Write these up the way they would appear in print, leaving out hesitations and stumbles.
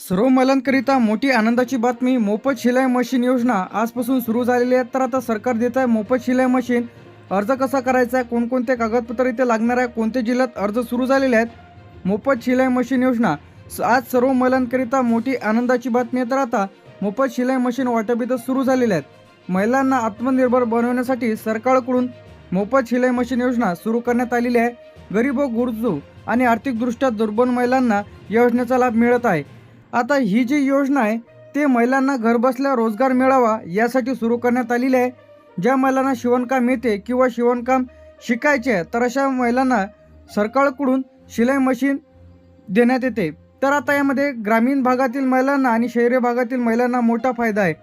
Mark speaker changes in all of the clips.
Speaker 1: सर्व महिलांकरिता मोठी आनंदाची बातमी. मोफत शिलाई मशीन योजना आजपासून सुरू झालेली आहे. तर आता सरकार देत आहे मोफत शिलाई मशीन. अर्ज कसा करायचा आहे, कोणकोणते कागदपत्र इथे लागणार आहे, कोणत्या जिल्ह्यात अर्ज सुरू झालेले आहेत. मोफत शिलाई मशीन योजना आज सर्व महिलांकरिता मोठी आनंदाची बातमी आहे. तर आता मोफत शिलाई मशीन वाटप इथं सुरू झालेले आहेत. महिलांना आत्मनिर्भर बनवण्यासाठी सरकारकडून मोफत शिलाई मशीन योजना सुरू करण्यात आलेली आहे. गरीब व गरजू आणि आर्थिकदृष्ट्या दुर्बल महिलांना या योजनेचा लाभ मिळत आहे. आता ही जी योजना आहे ते महिलांना घरबसल्या रोजगार मिळावा यासाठी सुरू करण्यात आलेली आहे. ज्या महिलांना शिवणकाम येते किंवा शिवणकाम शिकायचे आहे तर अशा महिलांना सरकारकडून शिलाई मशीन देण्यात येते. तर आता यामध्ये ग्रामीण भागातील महिलांना आणि शहरी भागातील महिलांना मोठा फायदा आहे.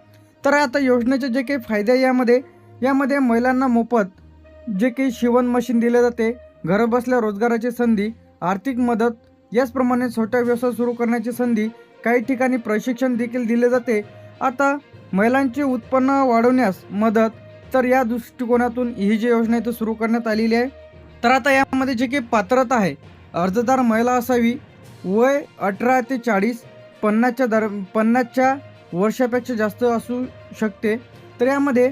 Speaker 1: तर आता योजनेचे जे काही फायदे आहे यामध्ये महिलांना मोफत जे काही शिवण मशीन दिले जाते, घरबसल्या रोजगाराची संधी, आर्थिक मदत, याचप्रमाणे छोटा व्यवसाय सुरू करण्याची संधी, काही ठिकाणी प्रशिक्षण देखील दिले जाते. आता महिलांचे उत्पन्न वाढवण्यास मदत, तर या दृष्टिकोनातून ही जी योजना इथं सुरू करण्यात आलेली आहे. तर आता यामध्ये जे काही पात्रता आहे, अर्जदार महिला असावी, वय 18 ते 40, 50च्या वर्षापेक्षा जास्त असू शकते. तर यामध्ये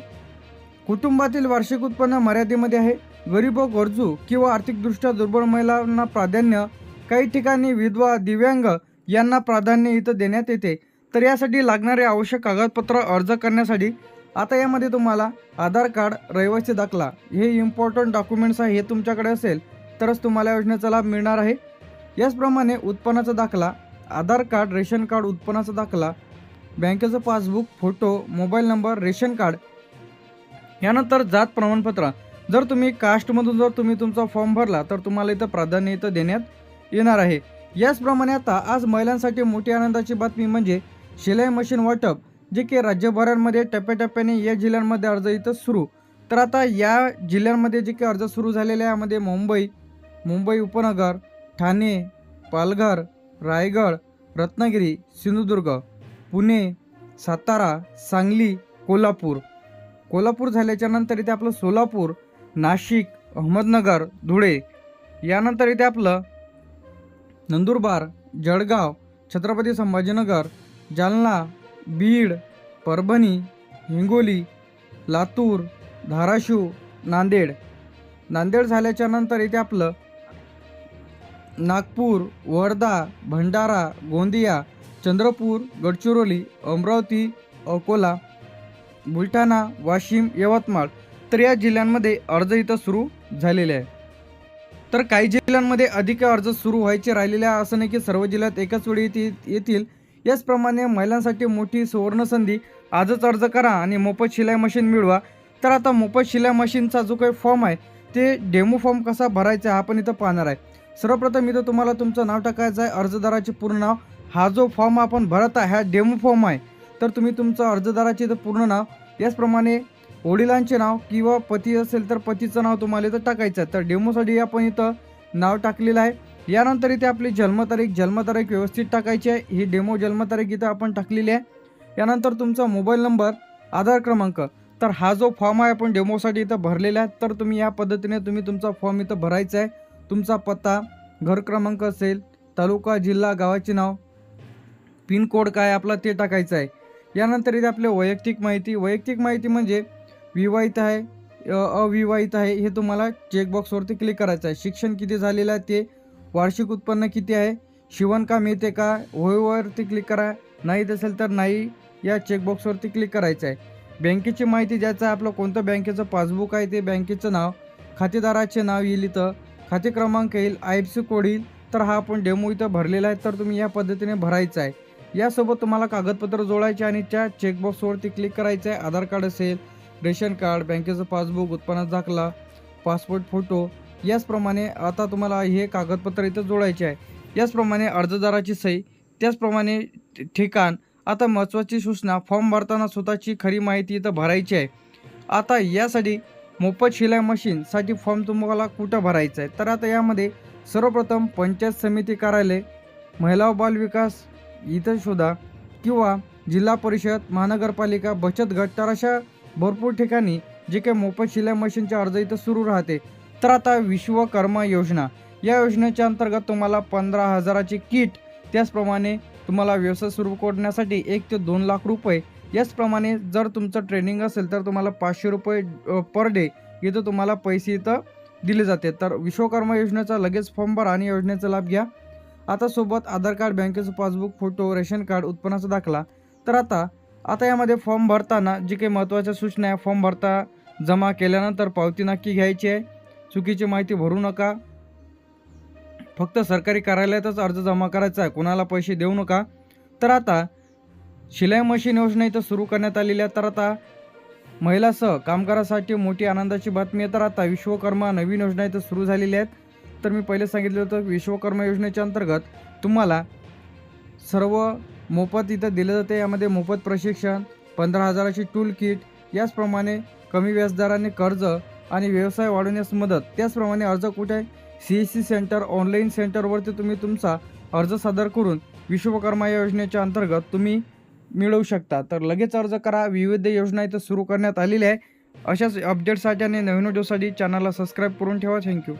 Speaker 1: कुटुंबातील वार्षिक उत्पन्न मर्यादेमध्ये आहे. गरीब व गरजू किंवा आर्थिकदृष्ट्या दुर्बल महिलांना प्राधान्य, काही ठिकाणी विधवा, दिव्यांग यांना प्राधान्य इथं देण्यात येते. तर यासाठी लागणारे आवश्यक कागदपत्र अर्ज करण्यासाठी आता यामध्ये तुम्हाला आधार कार्ड, रहिवासी दाखला हे इम्पॉर्टंट डॉक्युमेंट्स आहे. हे तुमच्याकडे असेल तरच तुम्हाला योजनेचा लाभ मिळणार आहे. याचप्रमाणे उत्पन्नाचा दाखला, आधार कार्ड, रेशन कार्ड, उत्पन्नाचा दाखला, बँकेचं passbook, photo, mobile number, ration card, यानंतर जात प्रमाणपत्र. जर तुम्ही कास्टमधून जर तुम्ही तुमचा फॉर्म भरला तर तुम्हाला इथं प्राधान्य इथं देण्यात येणार आहे. याचप्रमाणे आता आज महिलांसाठी मोठी आनंदाची बातमी म्हणजे शिलाई मशीन वाटप, जे की राज्यभरामध्ये टप्प्याटप्प्याने या जिल्ह्यांमध्ये अर्ज इथं सुरू. तर आता या जिल्ह्यांमध्ये जे काही अर्ज सुरू झालेले आहे यामध्ये मुंबई उपनगर, ठाणे, पालघर, रायगड, रत्नागिरी, सिंधुदुर्ग, पुणे, सातारा, सांगली, कोल्हापूर झाल्याच्या नंतर इथे आपलं सोलापूर, नाशिक, अहमदनगर, धुळे, यानंतर इथे आपलं नंदुरबार, जळगाव, छत्रपती संभाजीनगर, जालना, बीड, परभणी, हिंगोली, लातूर, धाराशिव, नांदेड झाल्याच्या नंतर इथे आपलं नागपूर, वर्धा, भंडारा, गोंदिया, चंद्रपूर, गडचिरोली, अमरावती, अकोला, बुलढाणा, वाशिम, यवतमाळ. तर या जिल्ह्यांमध्ये अर्ज इथं सुरू झालेले आहे. तर काही जिल्ह्यांमध्ये अधिक अर्ज सुरू व्हायचे राहिलेले आहे. असं नाही की सर्व जिल्ह्यात एकाच वेळी येतील. याचप्रमाणे महिलांसाठी मोठी सुवर्ण संधी. आजच अर्ज करा आणि मोफत शिलाई मशीन मिळवा. तर आता मोफत शिलाई मशीनचा जो काही फॉर्म आहे ते डेमो फॉर्म कसा भरायचा आहे आपण इथं पाहणार आहे. सर्वप्रथम इथं तुम्हाला तुमचं नाव टाकायचं आहे, अर्जदाराचे पूर्ण नाव. हा जो फॉर्म आपण भरत आहे हा डेमो फॉर्म आहे. तर तुम्ही तुमचं अर्जदाराचे इथं पूर्ण नाव, याचप्रमाणे वडिलांचे नाव किंवा पती असेल तर पतीचं नाव तुम्हाला इथं टाकायचं आहे. तर डेमोसाठी आपण इथं नाव टाकलेलं आहे. यानंतर इथे आपली जन्मतारीख व्यवस्थित टाकायची आहे. ही डेमो जन्मतारीख इथं आपण टाकलेली आहे. यानंतर तुमचा मोबाईल नंबर, आधार क्रमांक. तर हा जो फॉर्म आहे आपण डेमोसाठी इथं भरलेला आहे. तर तुम्ही या पद्धतीने तुमचा फॉर्म इथं भरायचा आहे. तुमचा पत्ता, घर क्रमांक असेल, तालुका, जिल्हा, गावाचे नाव, पिनकोड काय आपला ते टाकायचं आहे. यानंतर इथे आपले वैयक्तिक माहिती म्हणजे विवाहित आहे, अविवाहित आहे हे तुम्हाला चेकबॉक्सवरती क्लिक करायचं आहे. शिक्षण किती झालेलं आहे ते, वार्षिक उत्पन्न किती आहे, शिवणकाम येते का, होयवरती क्लिक करा, नाही असेल तर नाही या चेकबॉक्सवरती क्लिक करायचं आहे. बँकेची माहिती द्यायचं आहे. आपलं कोणतं बँकेचं पासबुक आहे ते, बँकेचं नाव, खातेदाराचे नाव येईल इथं, खाते क्रमांक येईल, IFSC कोड येईल. तर हा आपण डेमो इथं भरलेला आहे. तर तुम्ही या पद्धतीने भरायचा आहे. यासोबत तुम्हाला कागदपत्र जोडायचे आणि त्या चेकबॉक्सवरती क्लिक करायचं आहे. आधार कार्ड असेल, रेशन कार्ड, बँकेचं पासबुक, उत्पन्नाचा दाखला, पासपोर्ट फोटो, याचप्रमाणे आता तुम्हाला हे कागदपत्र इथं जोडायचे आहे. याचप्रमाणे अर्जदाराची सही, त्याचप्रमाणे ठिकाण. आता महत्त्वाची सूचना, फॉर्म भरताना स्वतःची खरी माहिती इथं भरायची आहे. आता यासाठी मोफत शिलाई मशीनसाठी फॉर्म तुम्हाला कुठं भरायचा आहे. तर आता यामध्ये सर्वप्रथम पंचायत समिती कार्यालय, महिला व बाल विकास इथं शोधा, किंवा जिल्हा परिषद, महानगरपालिका, बचत गट. तर अशा भरपूर ठिकाणी जे काही मोफत शिलाई मशीनचे अर्ज इथं सुरू राहते. तर आता विश्वकर्मा योजना, या योजनेच्या अंतर्गत तुम्हाला 15,000ची किट, त्याचप्रमाणे तुम्हाला व्यवसाय सुरू करण्यासाठी 1 ते 2 लाख रुपये, याचप्रमाणे जर तुमचं ट्रेनिंग असेल तर तुम्हाला 500 रुपये पर डे इथं तुम्हाला पैसे इथं दिले जाते. तर विश्वकर्मा योजनेचा लगेच फॉर्म भरा आणि योजनेचा लाभ घ्या. आता सोबत आधार कार्ड, बँकेचं पासबुक, फोटो, रेशन कार्ड, उत्पन्नाचा दाखला. तर आता यामध्ये फॉर्म भरताना जी काही महत्त्वाच्या सूचना आहे, फॉर्म जमा केल्यानंतर पावती नक्की घ्यायची आहे. चुकीची माहिती भरू नका. फक्त सरकारी कार्यालयातच अर्ज जमा करायचा आहे, कोणाला पैसे देऊ नका. तर आता शिलाई मशीन योजना इथं सुरू करण्यात आलेली आहे. तर आता महिलासह कामगारासाठी मोठी आनंदाची बातमी आहे. तर आता विश्वकर्मा नवीन योजना इथं सुरू झालेली आहेत. तर मी पहिले सांगितलं होतं विश्वकर्मा योजनेच्या अंतर्गत तुम्हाला सर्व मोफत इथं दिलं जाते. यामध्ये मोफत प्रशिक्षण, 15,000ची टूल किट, याचप्रमाणे कमी व्याजदराने कर्ज आणि व्यवसाय वाढवण्यास मदत. त्याचप्रमाणे अर्ज कुठे CSC सेंटर, ऑनलाईन सेंटरवरती तुम्ही तुमचा अर्ज सादर करून विश्वकर्मा योजनेच्या अंतर्गत तुम्ही मिळवू शकता. तर लगेच अर्ज करा. विविध योजना इथं सुरू करण्यात आलेल्या आहे. अशाच अपडेटसाठी आणि नवीन व्हिडिओसाठी चॅनलला सबस्क्राईब करून ठेवा. थँक्यू.